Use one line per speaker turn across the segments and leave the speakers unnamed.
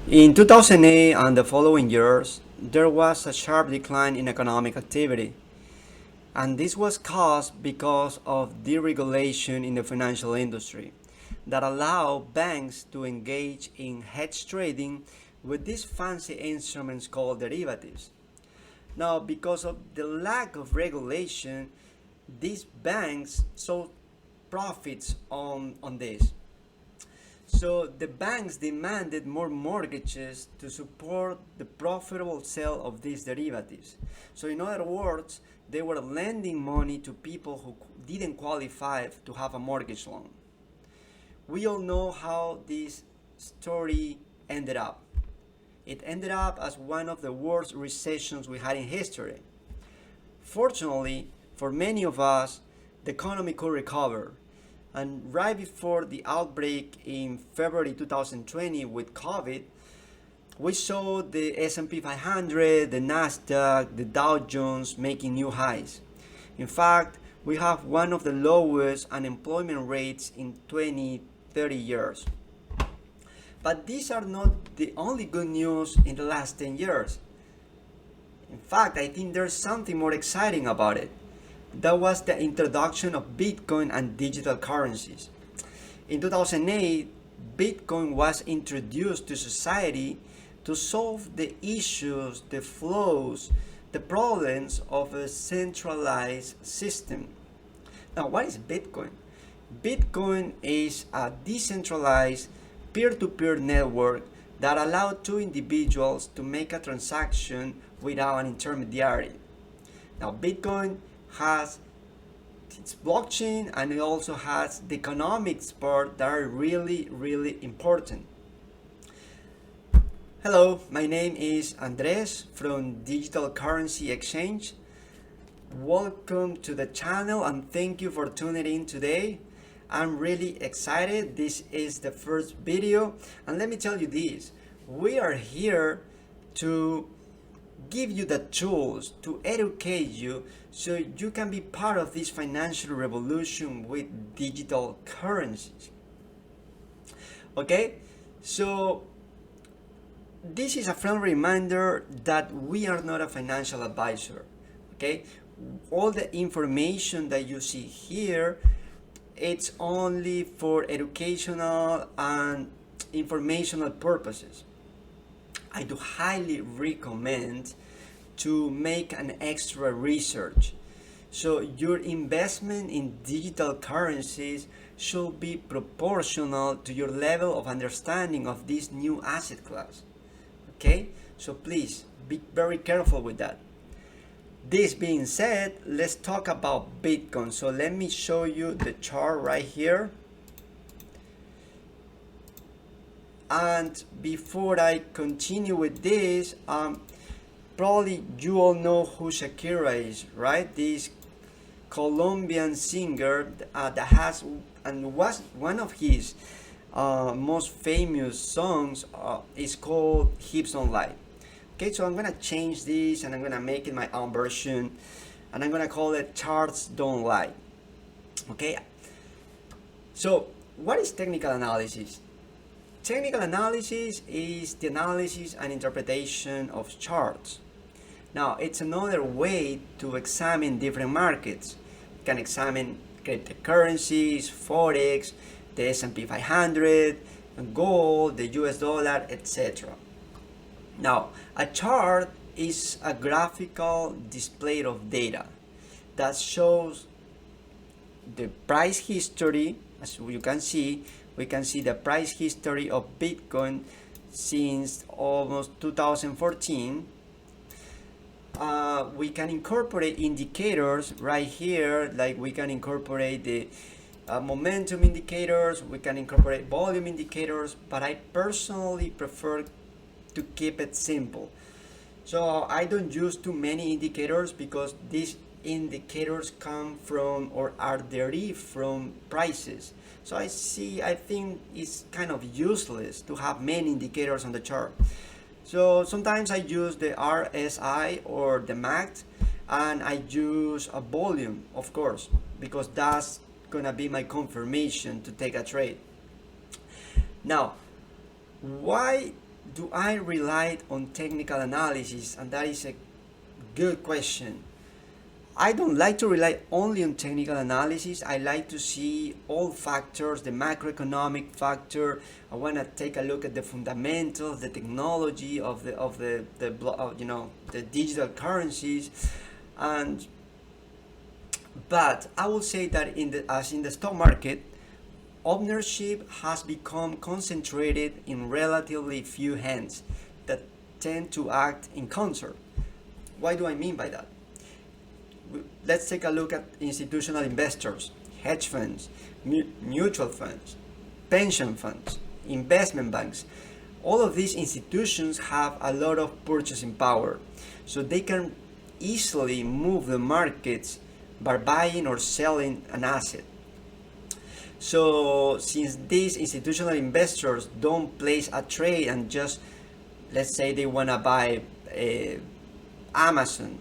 In 2008 and the following years, there was a sharp decline in economic activity, and this was caused because of deregulation in the financial industry that allowed banks to engage in hedge trading with these fancy instruments called derivatives. Now, because of the lack of regulation, these banks saw profits on this. So the banks demanded more mortgages to support the profitable sale of these derivatives. So in other words, they were lending money to people who didn't qualify to have a mortgage loan. We all know how this story ended up. It ended up as one of the worst recessions we had in history. Fortunately, for many of us, the economy could recover. And right before the outbreak in February 2020 with COVID, we saw the S&P 500, the Nasdaq, the Dow Jones making new highs. In fact, we have one of the lowest unemployment rates in 20, 30 years. But these are not the only good news in the last 10 years. In fact, I think there's something more exciting about it. That was the introduction of Bitcoin and digital currencies. In 2008, Bitcoin was introduced to society to solve the issues, the flows, the problems of a centralized system. Now, what is Bitcoin? Bitcoin is a decentralized peer-to-peer network that allowed two individuals to make a transaction without an intermediary. Now, Bitcoin has its blockchain and it also has the economics part that are really important. Hello, my name is Andres from Digital Currency Exchange. Welcome to the channel and thank you for tuning in today. I'm really excited. This is the first video and let me tell you this. We are here to give you the tools to educate you so you can be part of this financial revolution with digital currencies. Okay, so this is a friendly reminder that we are not a financial advisor. Okay, all the information that you see here, it's only for educational and informational purposes. I do highly recommend to make an extra research. So your investment in digital currencies should be proportional to your level of understanding of this new asset class. Okay, so please be very careful with that. This being said, let's talk about Bitcoin. So let me show you the chart right here. And before I continue with this, probably you all know who Shakira is, right? This Colombian singer that has and was one of his most famous songs is called Hips Don't Lie. Okay, so I'm gonna change this and I'm gonna make it my own version and I'm gonna call it Charts Don't Lie. Okay, so what is technical analysis? Technical analysis is the analysis and interpretation of charts. Now, it's another way to examine different markets. You can examine cryptocurrencies, forex, the S&P 500, gold, the US dollar, etc. Now, a chart is a graphical display of data that shows the price history. As you can see, we can see the price history of Bitcoin since almost 2014. We can incorporate indicators right here, like we can incorporate the momentum indicators, we can incorporate volume indicators, but I personally prefer to keep it simple. So I don't use too many indicators because these indicators come from or are derived from prices. So I think it's kind of useless to have many indicators on the chart. So sometimes I use the RSI or the MACD and I use a volume, of course, because that's gonna be my confirmation to take a trade. Now, why do I rely on technical analysis? And that is a good question. I don't like to rely only on technical analysis. I like to see all factors, the macroeconomic factor. I want to take a look at the fundamentals, the technology of the digital currencies, and but I will say that as in the stock market, ownership has become concentrated in relatively few hands that tend to act in concert. What do I mean by that? Let's take a look at institutional investors, hedge funds, mutual funds, pension funds, investment banks. All of these institutions have a lot of purchasing power, so they can easily move the markets by buying or selling an asset. So since these institutional investors don't place a trade and just, let's say they want to buy Amazon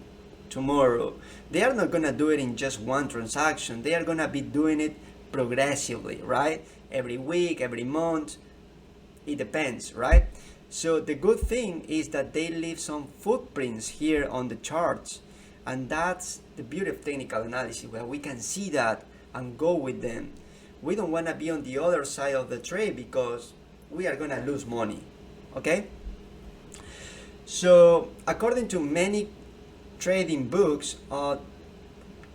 tomorrow, they are not going to do it in just one transaction. They are going to be doing it progressively, right? Every week, every month, it depends, right? So the good thing is that they leave some footprints here on the charts, and that's the beauty of technical analysis, where we can see that and go with them. We don't want to be on the other side of the trade because we are going to lose money, okay? So according to many trading books,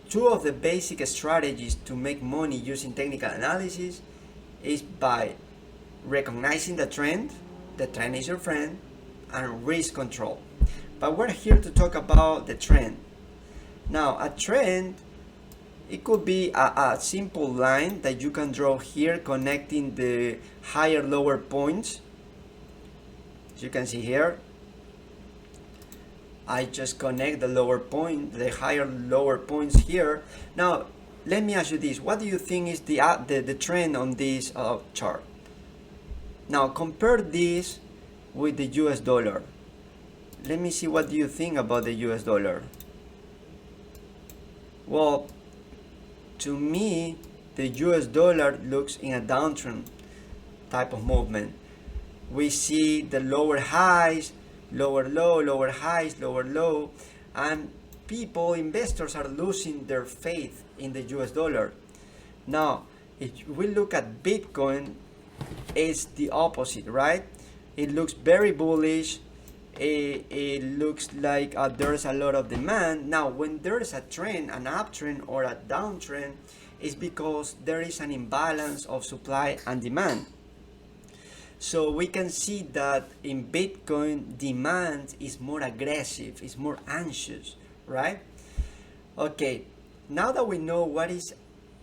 two of the basic strategies to make money using technical analysis is by recognizing the trend is your friend, and risk control. But we're here to talk about the trend. Now, a trend, it could be a simple line that you can draw here connecting the higher lower points. As you can see here, I just connect the higher lower points here. Now, let me ask you this: what do you think is the trend on this chart? Now, compare this with the US dollar. Let me see, what do you think about the US dollar? Well, to me, the US dollar looks in a downtrend type of movement. We see the lower highs, lower low, lower highs, lower low, and investors are losing their faith in the US dollar. Now, if we look at Bitcoin, it's the opposite, right? It looks very bullish. It looks like there's a lot of demand. Now, when there's a trend, an uptrend or a downtrend, it's because there is an imbalance of supply and demand. So we can see that in Bitcoin, demand is more aggressive, is more anxious, right? Okay, now that we know what is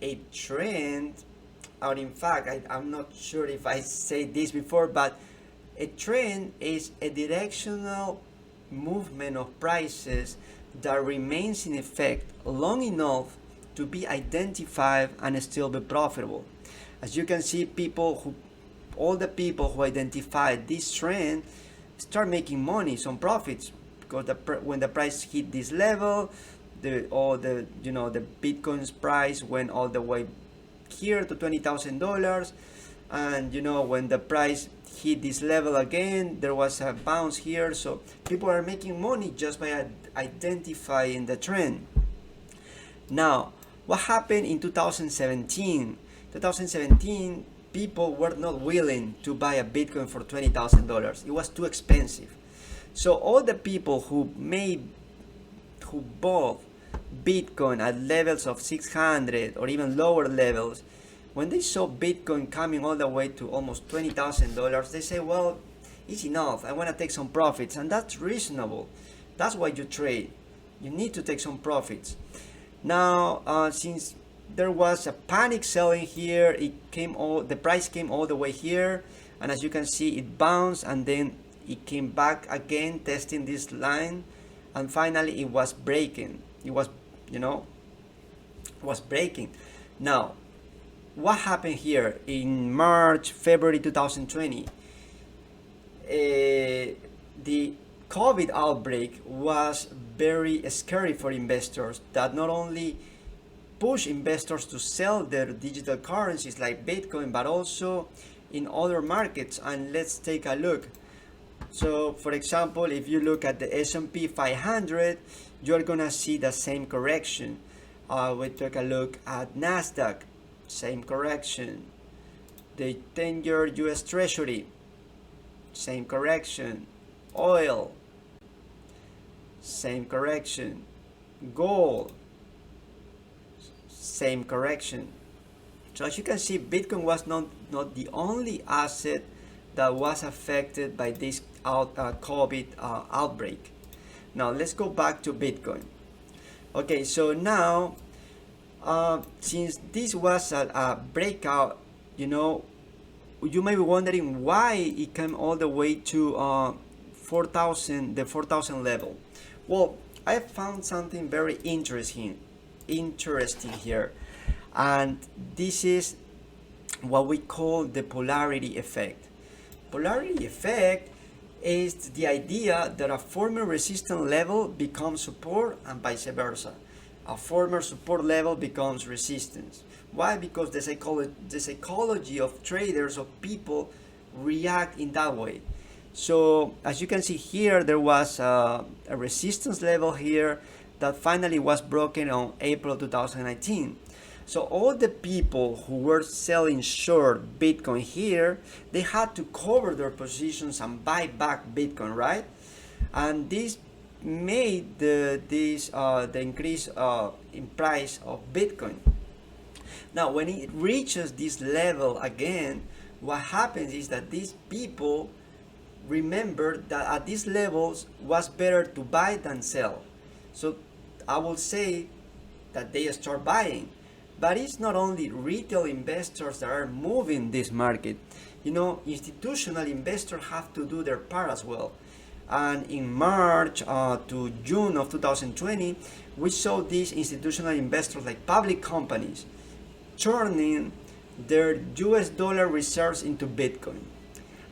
a trend, or in fact, I'm not sure if I said this before, but a trend is a directional movement of prices that remains in effect long enough to be identified and still be profitable. As you can see, all the people who identify this trend start making money, some profits, because when the price hit this level, the Bitcoin's price went all the way here to $20,000, and when the price hit this level again, there was a bounce here. So people are making money just by identifying the trend. Now, what happened in 2017? 2017, people were not willing to buy a Bitcoin for $20,000. It was too expensive. So all the people who bought Bitcoin at levels of 600 or even lower levels, when they saw Bitcoin coming all the way to almost $20,000, they say, well, it's enough. I want to take some profits. And that's reasonable. That's why you trade. You need to take some profits. Now, since there was a panic selling here, the price came all the way here. And as you can see, it bounced and then it came back again, testing this line. And finally, it was breaking. It was breaking. Now, what happened here in February 2020? The COVID outbreak was very scary for investors, that not only push investors to sell their digital currencies like Bitcoin, but also in other markets. And let's take a look. So for example, if you look at the S&P 500, you're gonna see the same correction. We take a look at Nasdaq, same correction. The 10-year US Treasury, same correction. Oil, same correction. Gold, same correction. So as you can see, Bitcoin was not the only asset that was affected by this COVID outbreak. Now let's go back to Bitcoin. Okay, so now since this was a breakout, you may be wondering why it came all the way to 4,000, the 4,000 level. Well, I found something very interesting here, and this is what we call the polarity effect. Polarity effect is the idea that a former resistance level becomes support and vice versa. A former support level becomes resistance. Why? Because the psychology of traders, of people, react in that way. So as you can see here, there was a resistance level here that finally was broken on April 2019. So all the people who were selling short Bitcoin here, they had to cover their positions and buy back Bitcoin, right? And this made the increase in price of Bitcoin. Now, when it reaches this level again, what happens is that these people remember that at these levels was better to buy than sell. So I will say that they start buying. But it's not only retail investors that are moving this market. Institutional investors have to do their part as well. And in March to June of 2020, we saw these institutional investors, like public companies, turning their US dollar reserves into Bitcoin.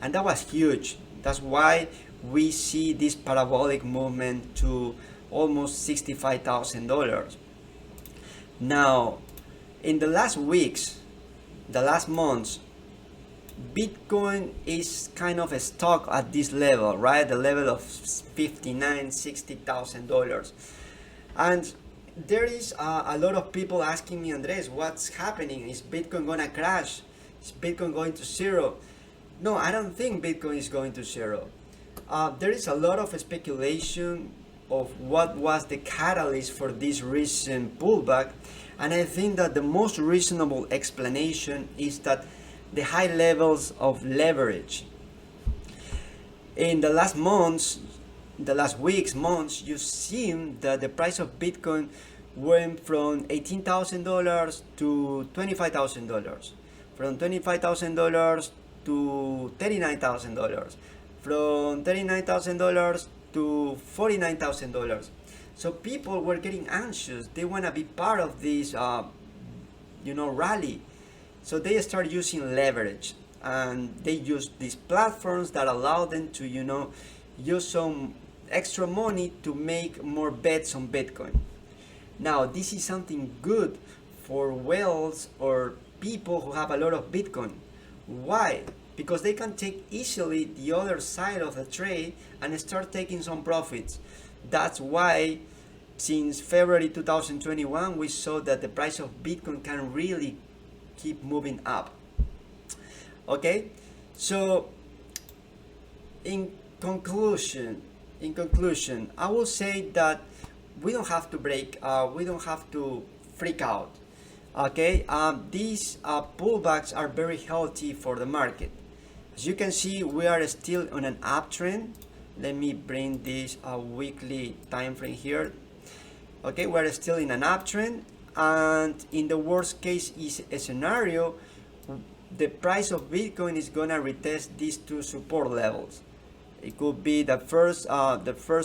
And that was huge. That's why we see this parabolic movement to almost $65,000. Now, in the last weeks, the last months, Bitcoin is kind of stuck at this level, right? The level of $59,000, $60,000. And there is a lot of people asking me, Andres, what's happening? Is Bitcoin gonna crash? Is Bitcoin going to zero? No, I don't think Bitcoin is going to zero. There is a lot of speculation of what was the catalyst for this recent pullback, and I think that the most reasonable explanation is that the high levels of leverage. In the last months, you've seen that the price of Bitcoin went from $18,000 to $25,000, from $25,000 to $39,000, from $39,000 to $49,000. So people were getting anxious. They want to be part of this, rally. So they start using leverage, and they use these platforms that allow them to, use some extra money to make more bets on Bitcoin. Now, this is something good for whales or people who have a lot of Bitcoin. Why? Because they can take easily the other side of the trade and start taking some profits. That's why since February 2021 we saw that the price of Bitcoin can really keep moving up. Okay, so in conclusion, I will say that we don't have to we don't have to freak out. Okay, these pullbacks are very healthy for the market. As you can see, we are still on an uptrend. Let me bring this weekly time frame here. Okay, we're still in an uptrend, and in the worst case scenario, the price of Bitcoin is gonna retest these two support levels. It could be the first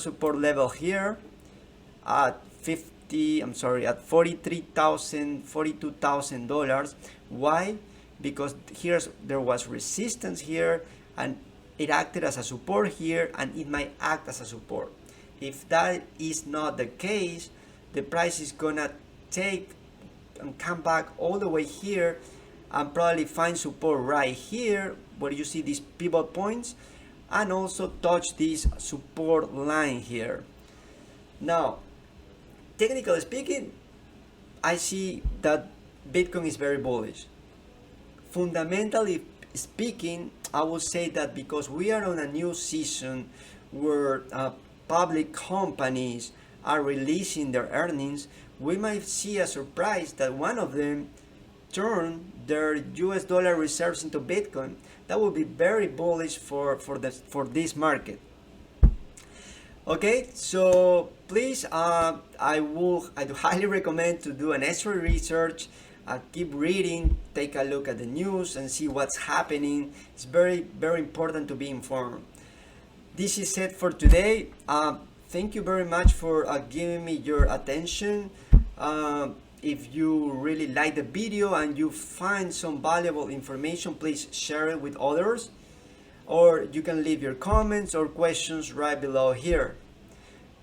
support level here at at $43,000, $42,000. Why? Because there was resistance here, and it acted as a support here, and it might act as a support. If that is not the case, the price is gonna take and come back all the way here and probably find support right here where you see these pivot points, and also touch this support line here. Now, technically speaking, I see that Bitcoin is very bullish. Fundamentally speaking, I would say that because we are on a new season where public companies are releasing their earnings, we might see a surprise that one of them turn their US dollar reserves into Bitcoin. That would be very bullish for this market. Okay, so please, I'd highly recommend to do an extra research, keep reading, take a look at the news and see what's happening. It's very important to be informed. This is it for today. Thank you very much for giving me your attention. If you really like the video and you find some valuable information, please share it with others. Or you can leave your comments or questions right below here.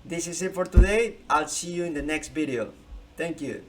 This is it for today. I'll see you in the next video. Thank you.